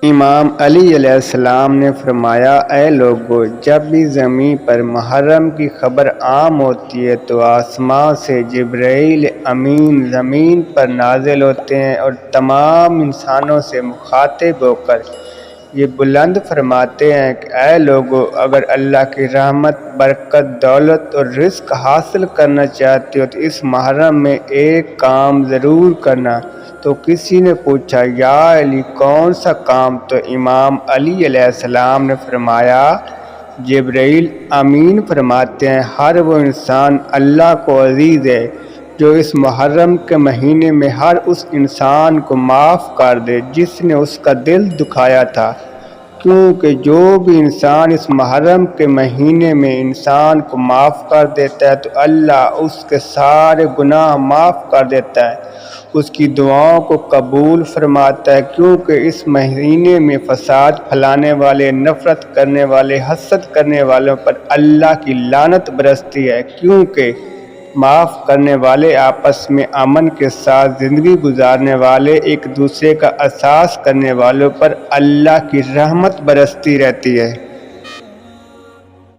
امام علی علیہ السلام نے فرمایا، اے لوگو، جب بھی زمین پر محرم کی خبر عام ہوتی ہے تو آسمان سے جبرائیل امین زمین پر نازل ہوتے ہیں اور تمام انسانوں سے مخاطب ہو کر یہ بلند فرماتے ہیں کہ اے لوگو، اگر اللہ کی رحمت، برکت، دولت اور رزق حاصل کرنا چاہتے ہو تو اس محرم میں ایک کام ضرور کرنا۔ تو کسی نے پوچھا، یا علی، کون سا کام؟ تو امام علی علیہ السلام نے فرمایا، جبرائیل امین فرماتے ہیں، ہر وہ انسان اللہ کو عزیز ہے جو اس محرم کے مہینے میں ہر اس انسان کو معاف کر دے جس نے اس کا دل دکھایا تھا، کیونکہ جو بھی انسان اس محرم کے مہینے میں انسان کو معاف کر دیتا ہے تو اللہ اس کے سارے گناہ معاف کر دیتا ہے، اس کی دعاؤں کو قبول فرماتا ہے، کیونکہ اس مہینے میں فساد پھیلانے والے، نفرت کرنے والے، حسد کرنے والوں پر اللہ کی لعنت برستی ہے، کیونکہ معاف کرنے والے، آپس میں امن کے ساتھ زندگی گزارنے والے، ایک دوسرے کا احساس کرنے والوں پر اللہ کی رحمت برستی رہتی ہے۔